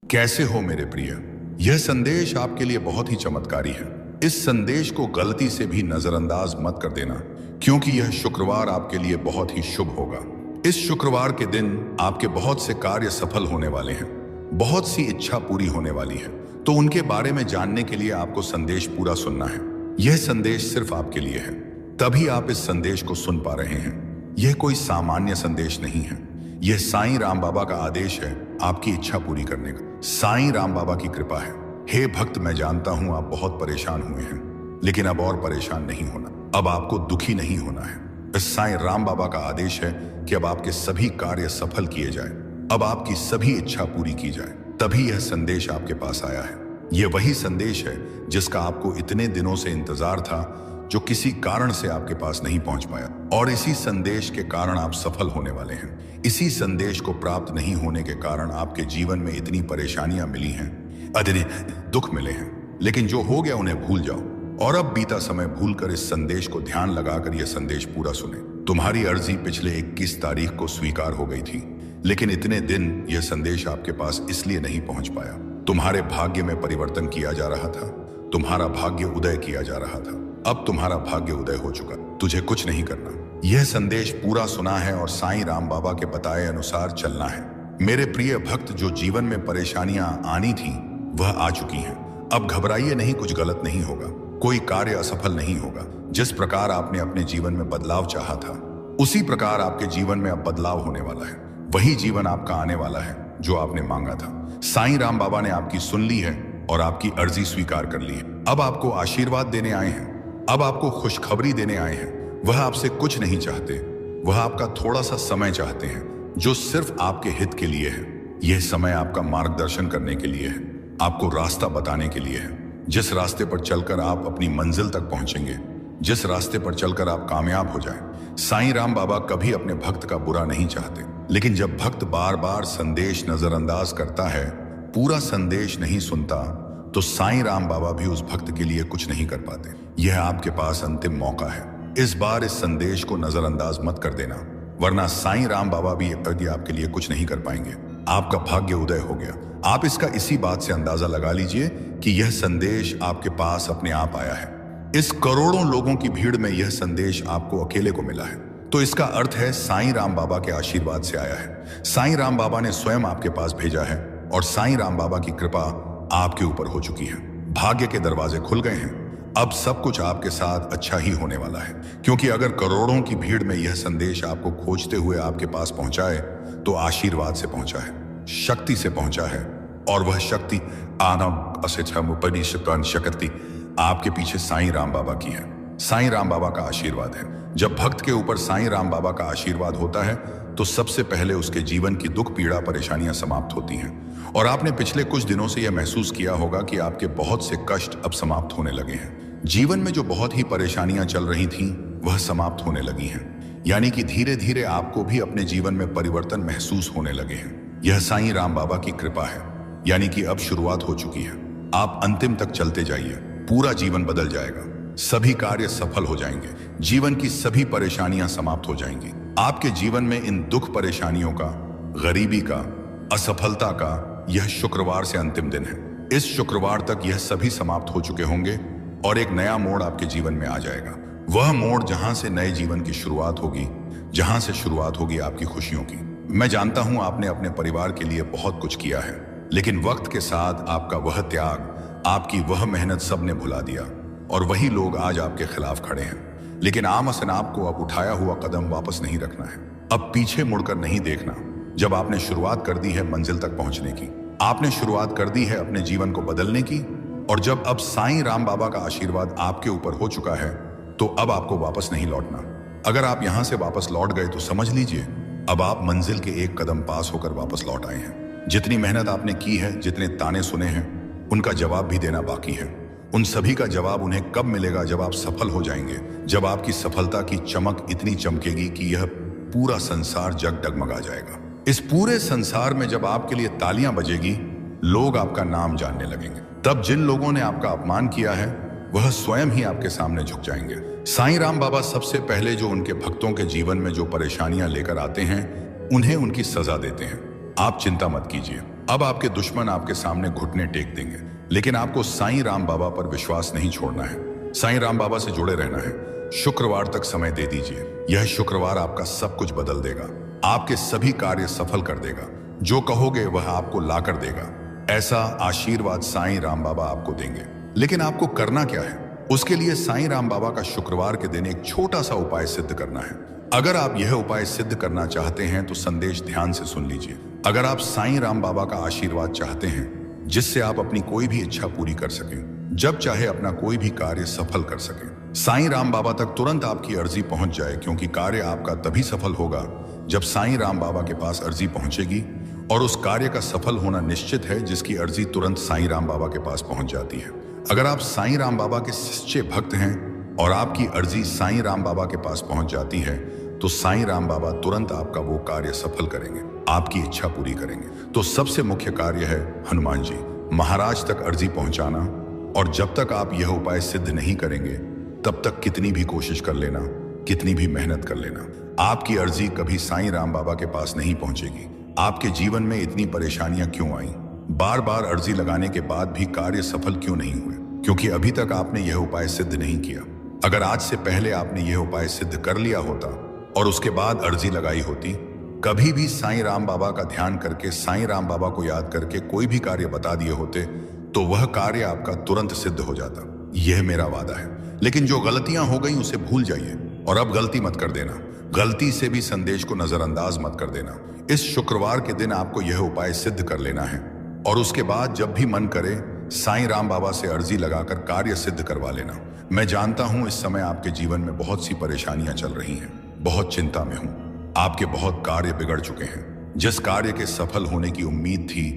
कैसे हो मेरे प्रिय। यह संदेश आपके लिए बहुत ही चमत्कारी है। इस संदेश को गलती से भी नजरअंदाज मत कर देना, क्योंकि यह शुक्रवार आपके लिए बहुत ही शुभ होगा। इस शुक्रवार के दिन आपके बहुत से कार्य सफल होने वाले हैं, बहुत सी इच्छा पूरी होने वाली है। तो उनके बारे में जानने के लिए आपको संदेश पूरा सुनना है। यह संदेश सिर्फ आपके लिए है, तभी आप इस संदेश को सुन पा रहे हैं। यह कोई सामान्य संदेश नहीं है, यह साईं राम बाबा का आदेश है आपकी इच्छा पूरी करने का। साईं राम बाबा की कृपा है। हे भक्त, मैं जानता हूं आप बहुत परेशान हुए हैं, लेकिन अब और परेशान नहीं होना। अब आपको दुखी नहीं होना है। इस साईं राम बाबा का आदेश है कि अब आपके सभी कार्य सफल किए जाए, अब आपकी सभी इच्छा पूरी की जाए। तभी यह संदेश आपके पास आया है। यह वही संदेश है जिसका आपको इतने दिनों से इंतजार था, जो किसी कारण से आपके पास नहीं पहुंच पाया, और इसी संदेश के कारण आप सफल होने वाले हैं। इसी संदेश को प्राप्त नहीं होने के कारण आपके जीवन में इतनी परेशानियां मिली हैं, इतने दुख मिले हैं। लेकिन जो हो गया उन्हें भूल जाओ और अब बीता समय भूलकर इस संदेश को ध्यान लगाकर यह संदेश पूरा सुने। तुम्हारी अर्जी पिछले 21 तारीख को स्वीकार हो गई थी, लेकिन इतने दिन यह संदेश आपके पास इसलिए नहीं पहुंच पाया। तुम्हारे भाग्य में परिवर्तन किया जा रहा था, तुम्हारा भाग्य उदय किया जा रहा था। अब तुम्हारा भाग्य उदय हो चुका, तुझे कुछ नहीं करना। यह संदेश पूरा सुना है और साईं राम बाबा के बताए अनुसार चलना है। मेरे प्रिय भक्त, जो जीवन में परेशानियां आनी थी वह आ चुकी हैं। अब घबराइए नहीं, कुछ गलत नहीं होगा, कोई कार्य असफल नहीं होगा। जिस प्रकार आपने अपने जीवन में बदलाव चाहा था, उसी प्रकार आपके जीवन में अब बदलाव होने वाला है। वही जीवन आपका आने वाला है जो आपने मांगा था। साईं राम बाबा ने आपकी सुन ली है और आपकी अर्जी स्वीकार कर ली है। अब आपको आशीर्वाद देने आए हैं, अब आपको खुशखबरी देने आए हैं। वह आपसे कुछ नहीं चाहते, वह आपका थोड़ा सा समय चाहते हैं, जो सिर्फ आपके हित के लिए है। यह समय आपका मार्गदर्शन करने के लिए है, आपको रास्ता बताने के लिए है। जिस रास्ते पर चलकर आप अपनी मंजिल तक पहुंचेंगे, जिस रास्ते पर चलकर आप कामयाब हो जाएं। साईं राम बाबा कभी अपने भक्त का बुरा नहीं चाहते, लेकिन जब भक्त बार बार संदेश नजरअंदाज करता है, पूरा संदेश नहीं सुनता, तो साईं राम बाबा भी उस भक्त के लिए कुछ नहीं कर पाते। यह आपके पास अंतिम मौका है। इस बार इस संदेश को नजरअंदाज मत कर देना, वरना साईं राम बाबा भी यदि आपके लिए कुछ नहीं कर पाएंगे। आपका भाग्य उदय हो गया। आप इसका इसी बात से अंदाजा लगा लीजिए कि यह संदेश आपके पास अपने आप आया है। इस करोड़ों लोगों की भीड़ में यह संदेश आपको अकेले को मिला है, तो इसका अर्थ है साईं राम बाबा के आशीर्वाद से आया है। साईं राम बाबा ने स्वयं आपके पास भेजा है और साईं राम बाबा की कृपा आपके ऊपर हो चुकी है। भाग्य के दरवाजे खुल गए हैं। अब सब कुछ आपके साथ अच्छा ही होने वाला है, क्योंकि अगर करोड़ों की भीड़ में यह संदेश आपको खोजते हुए आपके पास पहुंचा है, तो आशीर्वाद से पहुंचा है, शक्ति से पहुंचा है। और वह शक्ति शक्ति आपके पीछे साईं राम बाबा की है। साईं राम बाबा का आशीर्वाद है। जब भक्त के ऊपर साईं राम बाबा का आशीर्वाद होता है, तो सबसे पहले उसके जीवन की दुख पीड़ा परेशानियां समाप्त होती हैं। और आपने पिछले कुछ दिनों से यह महसूस किया होगा कि आपके बहुत से कष्ट अब समाप्त होने लगे हैं। जीवन में जो बहुत ही परेशानियां चल रही थीं, वह समाप्त होने लगी हैं। यानी कि धीरे धीरे आपको भी अपने जीवन में परिवर्तन महसूस होने लगे हैं। यह साईं राम बाबा की कृपा है, यानी कि अब शुरुआत हो चुकी है। आप अंतिम तक चलते जाइए, पूरा जीवन बदल जाएगा, सभी कार्य सफल हो जाएंगे, जीवन की सभी परेशानियां समाप्त हो जाएंगी। आपके जीवन में इन दुख परेशानियों का, गरीबी का, असफलता का यह शुक्रवार से अंतिम दिन है। इस शुक्रवार तक यह सभी समाप्त हो चुके होंगे और एक नया मोड़ आपके जीवन में आ जाएगा। वह मोड़ जहां से नए जीवन की शुरुआत होगी, जहां से शुरुआत होगी आपकी खुशियों की। मैं जानता हूं आपने अपने परिवार के लिए बहुत कुछ किया है, लेकिन वक्त के साथ आपका वह त्याग, आपकी वह मेहनत सबने भुला दिया, और वही लोग आज आपके खिलाफ खड़े हैं। लेकिन आमसन आपको अब उठाया हुआ कदम वापस नहीं रखना है, अब पीछे मुड़कर नहीं देखना। जब आपने शुरुआत कर दी है मंजिल तक पहुंचने की, आपने शुरुआत कर दी है अपने जीवन को बदलने की, और जब अब साईं राम बाबा का आशीर्वाद आपके ऊपर हो चुका है, तो अब आपको वापस नहीं लौटना। अगर आप यहां से वापस लौट गए तो समझ लीजिए अब आप मंजिल के एक कदम पास होकर वापस लौट आए हैं। जितनी मेहनत आपने की है, जितने ताने सुने हैं, उनका जवाब भी देना बाकी है। उन सभी का जवाब उन्हें कब मिलेगा? जब आप सफल हो जाएंगे, जब आपकी सफलता की चमक इतनी चमकेगी कि यह पूरा संसार जग डगमगा जाएगा। इस पूरे संसार में जब आपके लिए तालियां बजेगी, लोग आपका नाम जानने लगेंगे। तब जिन लोगों ने आपका अपमान किया है, वह स्वयं ही आपके सामने झुक जाएंगे। साईं राम बाबा सबसे पहले जो उनके भक्तों के जीवन में जो परेशानियां लेकर आते हैं, उन्हें उनकी सजा देते हैं। आप चिंता मत कीजिए, अब आपके दुश्मन आपके सामने घुटने टेक देंगे, लेकिन आपको साईं राम बाबा पर विश्वास नहीं छोड़ना है। साईं राम बाबा से जुड़े रहना है। शुक्रवार तक समय दे दीजिए। यह शुक्रवार आपका सब कुछ बदल देगा, आपके सभी कार्य सफल कर देगा। जो कहोगे वह आपको लाकर देगा। ऐसा आशीर्वाद साईं राम बाबा आपको देंगे। लेकिन आपको करना क्या है? उसके लिए साईं राम बाबा का शुक्रवार के दिन एक छोटा सा उपाय सिद्ध करना है। अगर आप यह उपाय सिद्ध करना चाहते हैं तो संदेश ध्यान से सुन लीजिए। अगर आप साईं राम बाबा का आशीर्वाद चाहते हैं जिससे आप अपनी कोई भी इच्छा पूरी कर सकें, जब चाहे अपना कोई भी कार्य सफल कर सकें, साईं राम बाबा तक तुरंत आपकी अर्जी पहुंच जाए, क्योंकि कार्य आपका तभी सफल होगा जब साईं राम बाबा के पास अर्जी पहुंचेगी। और उस कार्य का सफल होना निश्चित है जिसकी अर्जी तुरंत साईं राम बाबा के पास पहुंच जाती है। अगर आप साईं राम बाबा के सच्चे भक्त हैं और आपकी अर्जी साईं राम बाबा के पास पहुंच जाती है तो साईं राम बाबा तुरंत आपका वो कार्य सफल करेंगे, आपकी इच्छा पूरी करेंगे। तो सबसे मुख्य कार्य है हनुमान जी महाराज तक अर्जी पहुंचाना। और जब तक आप यह उपाय सिद्ध नहीं करेंगे तब तक कितनी भी कोशिश कर लेना, कितनी भी मेहनत कर लेना, आपकी अर्जी कभी साईं राम बाबा के पास नहीं पहुंचेगी। आपके जीवन में इतनी परेशानियां क्यों आई? बार बार अर्जी लगाने के बाद भी कार्य सफल क्यों नहीं हुए? क्योंकि अभी तक आपने यह उपाय सिद्ध नहीं किया। अगर आज से पहले आपने यह उपाय सिद्ध कर लिया होता और उसके बाद अर्जी लगाई होती, कभी भी साईं राम बाबा का ध्यान करके, साईं राम बाबा को याद करके कोई भी कार्य बता दिए होते तो वह कार्य आपका तुरंत सिद्ध हो जाता। यह मेरा वादा है। लेकिन जो गलतियां हो गई उसे भूल जाइए और अब गलती मत कर देना। गलती से भी संदेश को नजरअंदाज मत कर देना। इस शुक्रवार के दिन आपको यह उपाय सिद्ध कर लेना है और उसके बाद जब भी मन करे साईं राम बाबा से अर्जी लगाकर कार्य सिद्ध करवा लेना। मैं जानता हूं इस समय आपके जीवन में बहुत सी परेशानियां चल रही हैं, बहुत चिंता में हूं। आपके बहुत कार्य बिगड़ चुके हैं। जिस कार्य के सफल होने की उम्मीद थी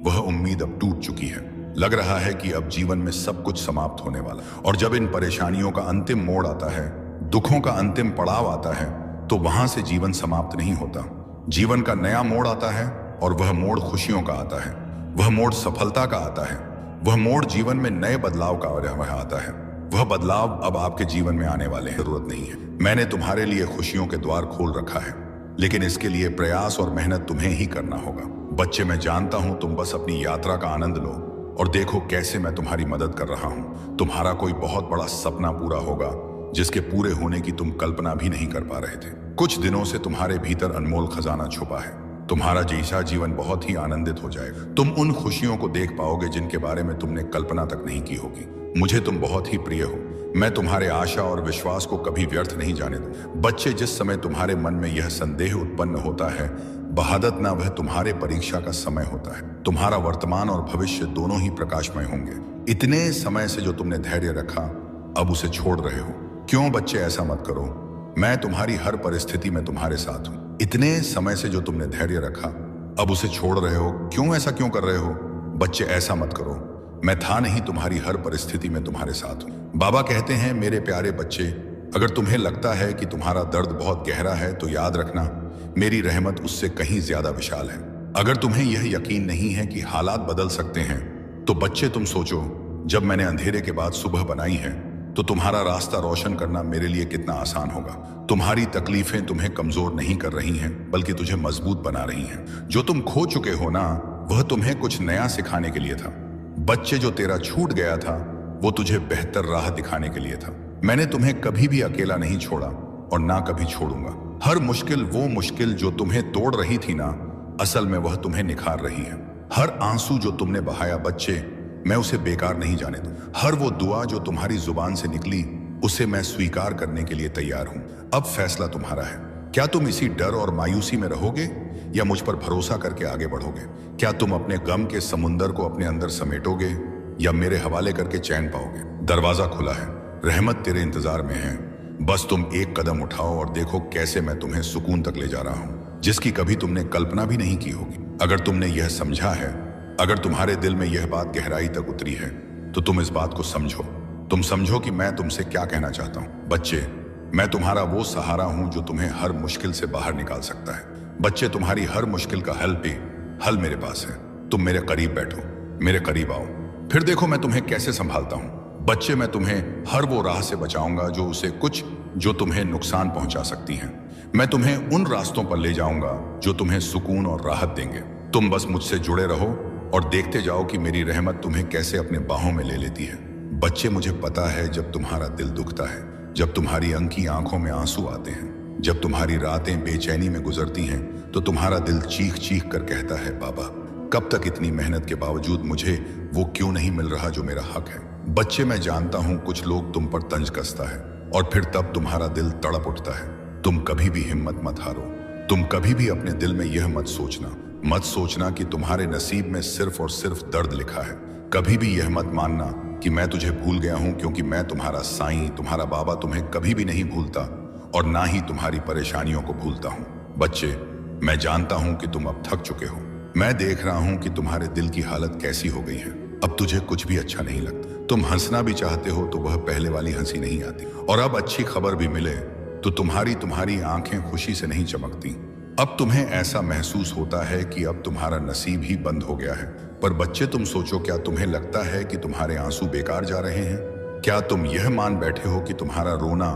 वह उम्मीद अब टूट चुकी है। लग रहा है कि अब जीवन में सब कुछ समाप्त होने वाला। और जब इन परेशानियों का अंतिम मोड़ आता है, दुखों का अंतिम पड़ाव आता है, तो वहां से जीवन समाप्त नहीं होता। जीवन का नया मोड़ आता है और वह मोड़ खुशियों का आता है, वह मोड़ सफलता का आता है, वह मोड़ जीवन में नए बदलाव का आता है। वह बदलाव अब आपके जीवन में आने वाले हैं। जरूरत नहीं है। मैंने तुम्हारे लिए खुशियों के द्वार खोल रखा है, लेकिन इसके लिए प्रयास और मेहनत तुम्हें ही करना होगा। बच्चे, मैं जानता हूं तुम बस अपनी यात्रा का आनंद लो और देखो कैसे मैं तुम्हारी मदद कर रहा हूं। तुम्हारा कोई बहुत बड़ा सपना पूरा होगा जिसके पूरे होने की तुम कल्पना भी नहीं कर पा रहे थे। कुछ दिनों से तुम्हारे भीतर अनमोल खजाना छुपा है। तुम्हारा जैसा जीवन बहुत ही आनंदित हो जाएगा। तुम उन खुशियों को देख पाओगे जिनके बारे में तुमने कल्पना तक नहीं की होगी। मुझे तुम बहुत ही प्रिय हो। मैं तुम्हारे आशा और विश्वास को कभी व्यर्थ नहीं जाने दूं। बच्चे, जिस समय तुम्हारे मन में यह संदेह उत्पन्न होता है, बहादत ना वह तुम्हारे परीक्षा का समय होता है। तुम्हारा वर्तमान और भविष्य दोनों ही प्रकाशमय होंगे। इतने समय से जो तुमने धैर्य रखा, अब उसे छोड़ रहे हो। क्यों बच्चे, ऐसा मत करो। मैं तुम्हारी हर परिस्थिति में तुम्हारे साथ हूं। इतने समय से जो तुमने धैर्य रखा, अब उसे छोड़ रहे हो। क्यों, ऐसा क्यों कर रहे हो? बच्चे, ऐसा मत करो। मैं था नहीं तुम्हारी हर परिस्थिति में तुम्हारे साथ हूं। बाबा कहते हैं, मेरे प्यारे बच्चे, अगर तुम्हें लगता है कि तुम्हारा दर्द बहुत गहरा है तो याद रखना, मेरी रहमत उससे कहीं ज्यादा विशाल है। अगर तुम्हें यह यकीन नहीं है कि हालात बदल सकते हैं, तो बच्चे तुम सोचो, जब मैंने अंधेरे के बाद सुबह बनाई है तो तुम्हारा रास्ता रोशन करना मेरे लिए कितना आसान होगा। तुम्हारी तकलीफें तुम्हें कमजोर नहीं कर रही हैं, बल्कि तुझे मजबूत बना रही हैं। जो तुम खो चुके हो ना, वह तुम्हें कुछ नया सिखाने के लिए था। बच्चे, जो तेरा छूट गया था वो तुझे बेहतर राह दिखाने के लिए था। मैंने तुम्हें कभी भी अकेला नहीं छोड़ा और ना कभी छोड़ूंगा। हर मुश्किल, वो मुश्किल जो तुम्हें तोड़ रही थी ना, असल में वह तुम्हें निखार रही है। हर आंसू जो तुमने बहाया बच्चे, मैं उसे बेकार नहीं जाने दूं। हर वो दुआ जो तुम्हारी जुबान से निकली, उसे मैं स्वीकार करने के लिए तैयार हूं। अब फैसला तुम्हारा है। क्या तुम इसी डर और मायूसी में रहोगे या मुझ पर भरोसा करके आगे बढ़ोगे? क्या तुम अपने गम के समुंदर को अपने अंदर समेटोगे या मेरे हवाले करके चैन पाओगे? दरवाजा खुला है, रहमत तेरे इंतजार में है। बस तुम एक कदम उठाओ और देखो कैसे मैं तुम्हें सुकून तक ले जा रहा हूं, जिसकी कभी तुमने कल्पना भी नहीं की होगी। अगर तुमने यह समझा है, अगर तुम्हारे दिल में यह बात गहराई तक उतरी है, तो तुम इस बात को समझो। तुम समझो कि मैं तुमसे क्या कहना चाहता हूं। बच्चे, मैं तुम्हारा वो सहारा हूं जो तुम्हें हर मुश्किल से बाहर निकाल सकता है। बच्चे, तुम्हारी हर मुश्किल का हल मेरे पास है। तुम मेरे करीब बैठो, मेरे करीब आओ, फिर देखो मैं तुम्हें कैसे संभालता हूं। बच्चे, मैं तुम्हें हर वो राह से बचाऊंगा जो तुम्हें नुकसान पहुंचा सकती हैं। मैं तुम्हें उन रास्तों पर ले जाऊंगा जो तुम्हें सुकून और राहत देंगे। तुम बस मुझसे जुड़े रहो और देखते जाओ कि मेरी रहमत तुम्हें कैसे अपने बाहों में ले लेती है। बच्चे, मुझे पता है जब तुम्हारा दिल दुखता है, जब तुम्हारी अंकी आंखों में आंसू आते हैं, जब तुम्हारी रातें बेचैनी में गुजरती हैं, तो तुम्हारा दिल चीख चीख कर कहता है, बाबा कब तक इतनी मेहनत के बावजूद मुझे वो क्यों नहीं मिल रहा जो मेरा हक है। बच्चे, मैं जानता हूं कुछ लोग तुम पर तंज कसता है और फिर तब तुम्हारा दिल तड़प उठता है। तुम कभी भी हिम्मत मत हारो। तुम कभी भी अपने दिल में यह मत सोचना कि तुम्हारे नसीब में सिर्फ और सिर्फ दर्द लिखा है। कभी भी यह मत मानना कि मैं तुझे भूल गया हूं, क्योंकि मैं तुम्हारा साईं, तुम्हारा बाबा तुम्हें कभी भी नहीं भूलता और ना ही तुम्हारी परेशानियों को भूलता हूं। बच्चे, मैं जानता हूं कि तुम अब थक चुके हो। मैं देख रहा हूं कि तुम्हारे दिल की हालत कैसी हो गई है। अब तुझे कुछ भी अच्छा नहीं लगता। तुम हंसना भी चाहते हो तो वह पहले वाली हंसी नहीं आती, और अब अच्छी खबर भी मिले तो तुम्हारी आंखें खुशी से नहीं चमकती। अब तुम्हें ऐसा महसूस होता है कि अब तुम्हारा नसीब ही बंद हो गया है। पर बच्चे, तुम सोचो, क्या तुम्हें लगता है कि तुम्हारे आंसू बेकार जा रहे हैं? क्या तुम यह मान बैठे हो कि तुम्हारा रोना,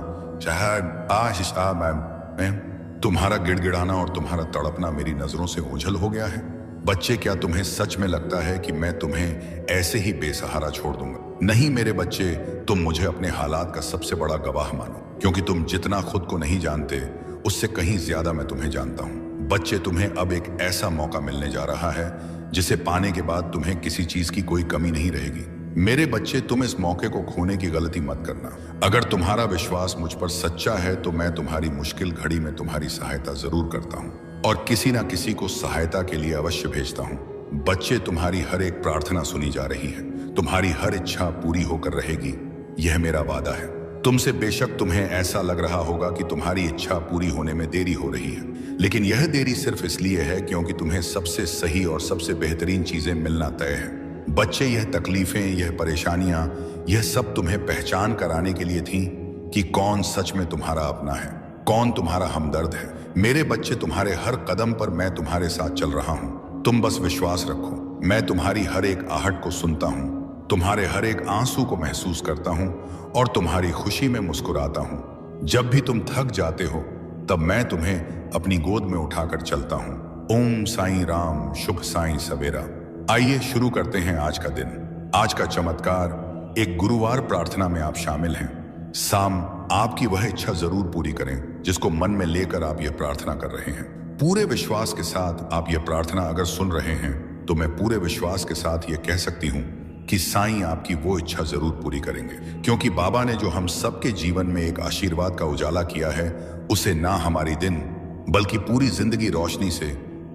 तुम्हारा गिड़गिड़ाना और तुम्हारा तड़पना मेरी नजरों से ओझल हो गया है? बच्चे, क्या तुम्हें सच में लगता है कि मैं तुम्हें ऐसे ही बेसहारा छोड़ दूंगा? नहीं मेरे बच्चे, तुम मुझे अपने हालात का सबसे बड़ा गवाह मानो, क्योंकि तुम जितना खुद को नहीं जानते उससे कहीं ज्यादा मैं तुम्हें जानता हूं। बच्चे, तुम्हें अब एक ऐसा मौका मिलने जा रहा है जिसे पाने के बाद तुम्हें किसी चीज की कोई कमी नहीं रहेगी। मेरे बच्चे, तुम इस मौके को खोने की गलती मत करना। अगर तुम्हारा विश्वास मुझ पर सच्चा है तो मैं तुम्हारी मुश्किल घड़ी में तुम्हारी सहायता जरूर करता हूँ और किसी ना किसी को सहायता के लिए अवश्य भेजता हूँ। बच्चे, तुम्हारी हर एक प्रार्थना सुनी जा रही है, तुम्हारी हर इच्छा पूरी होकर रहेगी, यह मेरा वादा है। तुमसे बेशक तुम्हें ऐसा लग रहा होगा कि तुम्हारी इच्छा पूरी होने में देरी हो रही है, लेकिन यह देरी सिर्फ इसलिए है क्योंकि तुम्हें सबसे सही और सबसे बेहतरीन चीजें मिलना तय है। बच्चे, यह तकलीफें, यह परेशानियां, यह सब तुम्हें पहचान कराने के लिए थी कि कौन सच में तुम्हारा अपना है, कौन तुम्हारा हमदर्द है। मेरे बच्चे, तुम्हारे हर कदम पर मैं तुम्हारे साथ चल रहा हूं। तुम बस विश्वास रखो। मैं तुम्हारी हर एक आहट को सुनता हूं, तुम्हारे हर एक आंसू को महसूस करता हूं और तुम्हारी खुशी में मुस्कुराता हूं। जब भी तुम थक जाते हो तब मैं तुम्हें अपनी गोद में उठाकर चलता हूं। ओम साईं राम, शुभ साईं सवेरा। आइए शुरू करते हैं आज का दिन, आज का चमत्कार। एक गुरुवार प्रार्थना में आप शामिल हैं। साम आपकी वह इच्छा जरूर पूरी करें जिसको मन में लेकर आप यह प्रार्थना कर रहे हैं। पूरे विश्वास के साथ आप यह प्रार्थना अगर सुन रहे हैं तो मैं पूरे विश्वास के साथ यह कह सकती हूं कि साईं आपकी वो इच्छा जरूर पूरी करेंगे, क्योंकि बाबा ने जो हम सबके जीवन में एक आशीर्वाद का उजाला किया है, उसे ना हमारी दिन बल्कि पूरी जिंदगी रोशनी से,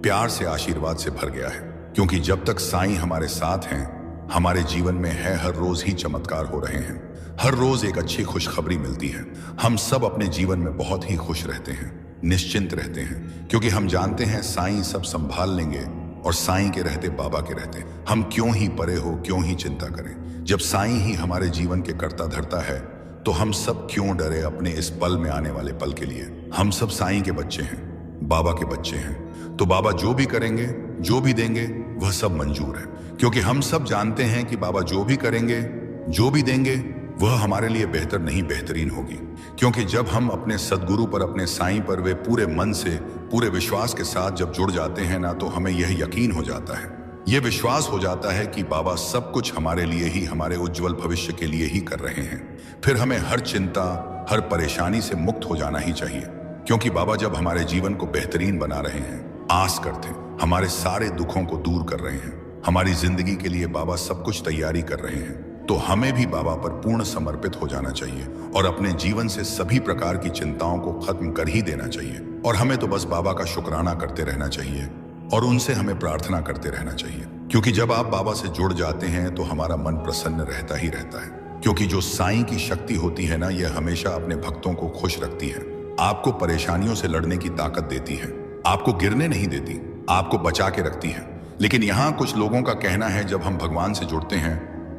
प्यार से, आशीर्वाद से भर गया है। क्योंकि जब तक साईं हमारे साथ हैं, हमारे जीवन में है हर रोज ही चमत्कार हो रहे हैं। हर रोज एक अच्छी खुशखबरी मिलती है। हम सब अपने जीवन में बहुत ही खुश रहते हैं, निश्चिंत रहते हैं, क्योंकि हम जानते हैं साईं सब संभाल लेंगे और साईं के रहते बाबा के रहते। हम क्यों ही परे हो, क्यों ही चिंता करें। जब साईं ही हमारे जीवन के कर्ता धर्ता है तो हम सब क्यों डरे अपने इस पल में आने वाले पल के लिए। हम सब साईं के बच्चे हैं, बाबा के बच्चे हैं, तो बाबा जो भी करेंगे, जो भी देंगे, वह सब मंजूर है। क्योंकि हम सब जानते हैं कि बाबा जो भी करेंगे, जो भी देंगे, वह हमारे लिए बेहतर नहीं बेहतरीन होगी। क्योंकि जब हम अपने सदगुरु पर, अपने साईं पर वे पूरे मन से, पूरे विश्वास के साथ जब जुड़ जाते हैं ना, तो हमें यह यकीन हो जाता है, यह विश्वास हो जाता है कि बाबा सब कुछ हमारे लिए ही, हमारे उज्जवल भविष्य के लिए ही कर रहे हैं। फिर हमें हर चिंता, हर परेशानी से मुक्त हो जाना ही चाहिए, क्योंकि बाबा जब हमारे जीवन को बेहतरीन बना रहे हैं, आस करते, हमारे सारे दुखों को दूर कर रहे हैं, हमारी जिंदगी के लिए बाबा सब कुछ तैयारी कर रहे हैं, तो हमें भी बाबा पर पूर्ण समर्पित हो जाना चाहिए और अपने जीवन से सभी प्रकार की चिंताओं को खत्म कर ही देना चाहिए। और हमें तो बस बाबा का शुक्राना करते रहना चाहिए और उनसे हमें प्रार्थना करते रहना चाहिए। क्योंकि जब आप बाबा से जुड़ जाते हैं तो हमारा मन प्रसन्न रहता ही रहता है। क्योंकि जो साईं की शक्ति होती है ना, यह हमेशा अपने भक्तों को खुश रखती है, आपको परेशानियों से लड़ने की ताकत देती है, आपको गिरने नहीं देती, आपको बचा के रखती है। लेकिन यहाँ कुछ लोगों का कहना है, जब हम भगवान से जुड़ते हैं,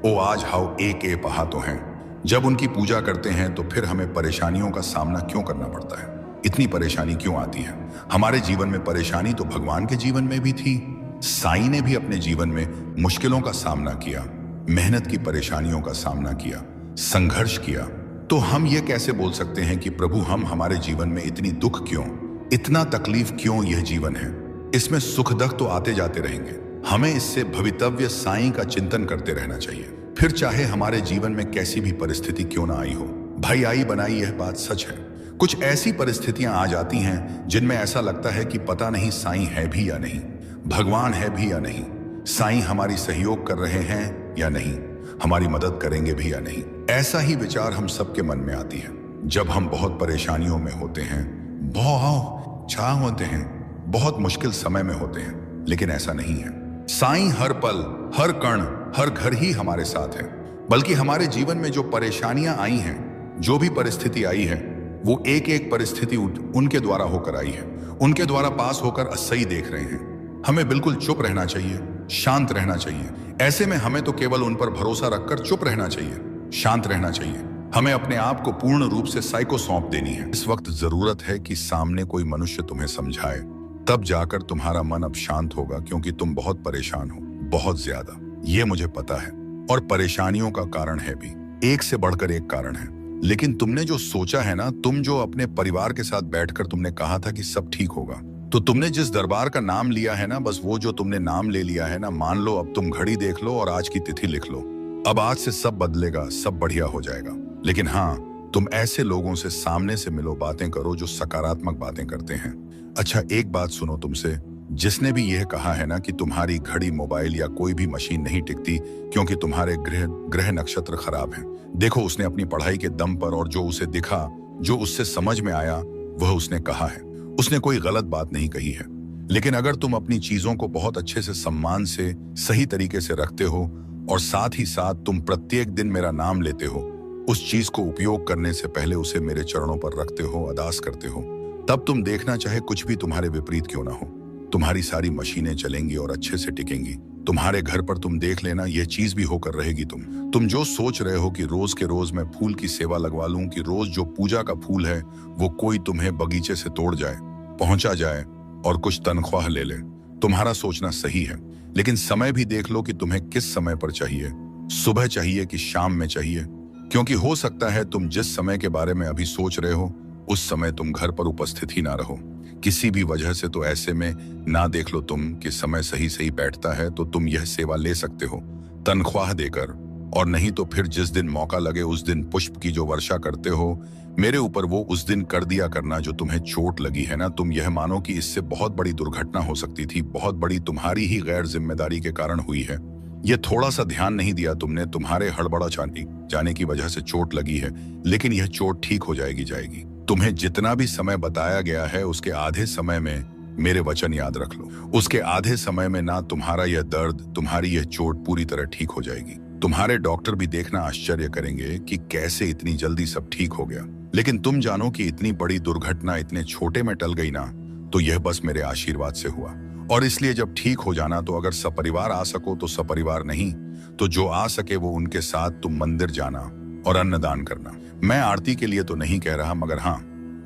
ओ आज हाउ एक ए पहा तो हैं, जब उनकी पूजा करते हैं तो फिर हमें परेशानियों का सामना क्यों करना पड़ता है, इतनी परेशानी क्यों आती है। हमारे जीवन में परेशानी तो भगवान के जीवन में भी थी। साईं ने भी अपने जीवन में मुश्किलों का सामना किया, मेहनत की परेशानियों का सामना किया, संघर्ष किया। तो हम ये कैसे बोल सकते हैं कि प्रभु हम हमारे जीवन में इतनी दुख क्यों, इतना तकलीफ क्यों, यह जीवन है। इसमें सुख दुख तो आते जाते रहेंगे। हमें इससे भवितव्य साईं का चिंतन करते रहना चाहिए, फिर चाहे हमारे जीवन में कैसी भी परिस्थिति क्यों ना आई हो। भाई आई बनाई यह बात सच है। कुछ ऐसी परिस्थितियां आ जाती हैं जिनमें ऐसा लगता है कि पता नहीं साईं है भी या नहीं, भगवान है भी या नहीं, साईं हमारी सहयोग कर रहे हैं या नहीं, हमारी मदद करेंगे भी या नहीं। ऐसा ही विचार हम सबके मन में आती है जब हम बहुत परेशानियों में होते हैं, बहुत छा होते हैं, बहुत मुश्किल समय में होते हैं। लेकिन ऐसा नहीं है। साईं हर पल, हर कण, हर घर ही हमारे साथ है। बल्कि हमारे जीवन में जो परेशानियां आई हैं, जो भी परिस्थिति आई है, वो एक एक परिस्थिति उनके द्वारा होकर आई है, उनके द्वारा पास होकर सही देख रहे हैं। हमें बिल्कुल चुप रहना चाहिए, शांत रहना चाहिए। ऐसे में हमें तो केवल उन पर भरोसा रखकर चुप रहना चाहिए, शांत रहना चाहिए। हमें अपने आप को पूर्ण रूप से साईं को सौंप देनी है। इस वक्त जरूरत है कि सामने कोई मनुष्य तुम्हें समझाए, तब जाकर तुम्हारा मन अब शांत होगा, क्योंकि तुम बहुत परेशान हो, बहुत ज्यादा। ये मुझे पता है, और परेशानियों का कारण है भी, एक से बढ़कर एक कारण है। लेकिन तुमने जो सोचा है ना, तुम जो अपने परिवार के साथ बैठकर तुमने कहा था कि सब ठीक होगा, तो तुमने जिस दरबार का नाम लिया है ना, बस वो जो तुमने नाम ले लिया है ना, मान लो अब तुम घड़ी देख लो और आज की तिथि लिख लो। अब आज से सब बदलेगा, सब बढ़िया हो जाएगा। लेकिन हाँ, तुम ऐसे लोगों से सामने से मिलो, बातें करो जो सकारात्मक बातें करते हैं। अच्छा, एक बात सुनो तुमसे, जिसने भी यह कहा है ना कि तुम्हारी घड़ी, मोबाइल या कोई भी मशीन नहीं टिकती क्योंकि तुम्हारे ग्रह नक्षत्र खराब हैं, देखो उसने अपनी पढ़ाई के दम पर और जो उसे दिखा, जो उससे समझ में आया, वह उसने कहा है। उसने कोई गलत बात नहीं कही है। लेकिन अगर तुम अपनी चीजों को बहुत अच्छे से, सम्मान से, सही तरीके से रखते हो और साथ ही साथ तुम प्रत्येक दिन मेरा नाम लेते हो, उस चीज को उपयोग करने से पहले उसे मेरे चरणों पर रखते हो, अरदास करते हो, तब तुम देखना, चाहे कुछ भी तुम्हारे विपरीत क्यों ना हो, तुम्हारी सारी मशीनें चलेंगी और अच्छे से टिकेंगी। तुम्हारे घर पर तुम देख लेना, यह चीज भी होकर रहेगी। तुम जो सोच रहे हो कि रोज के रोज मैं फूल की सेवा लगवा लूं, कि रोज जो पूजा का फूल है वो कोई तुम्हें बगीचे से तोड़ जाए, पहुंचा जाए और कुछ तनख्वाह ले ले, तुम्हारा सोचना सही है। लेकिन समय भी देख लो कि तुम्हें किस समय पर चाहिए, सुबह चाहिए कि शाम में चाहिए, क्योंकि हो सकता है तुम जिस समय के बारे में अभी सोच रहे हो उस समय तुम घर पर उपस्थित ही ना रहो, किसी भी वजह से। तो ऐसे में ना देख लो तुम कि समय सही सही बैठता है तो तुम यह सेवा ले सकते हो तनख्वाह देकर, और नहीं तो फिर जिस दिन मौका लगे उस दिन पुष्प की जो वर्षा करते हो मेरे ऊपर, वो उस दिन कर दिया करना। जो तुम्हें चोट लगी है ना, तुम यह मानो कि इससे बहुत बड़ी दुर्घटना हो सकती थी, बहुत बड़ी तुम्हारी ही गैर जिम्मेदारी के कारण हुई है। ये थोड़ा सा ध्यान नहीं दिया तुमने, तुम्हारे हड़बड़ा जाने की वजह से चोट लगी है। लेकिन यह चोट ठीक हो जाएगी। तुम्हें जितना भी समय बताया गया है उसके आधे समय में मेरे वचन याद रख लो, उसके आधे समय में ना तुम्हारा यह दर्द, तुम्हारी यह चोट पूरी तरह ठीक हो जाएगी। तुम्हारे डॉक्टर भी देखना आश्चर्य करेंगे कि कैसे इतनी जल्दी सब ठीक हो गया। लेकिन तुम जानो कि इतनी बड़ी दुर्घटना इतने छोटे में टल गई ना, तो यह बस मेरे आशीर्वाद से हुआ। और इसलिए जब ठीक हो जाना तो अगर सपरिवार आ सको तो सपरिवार, नहीं तो जो आ सके वो उनके साथ तुम मंदिर जाना और अन्नदान करना। मैं आरती के लिए तो नहीं कह रहा, मगर हाँ,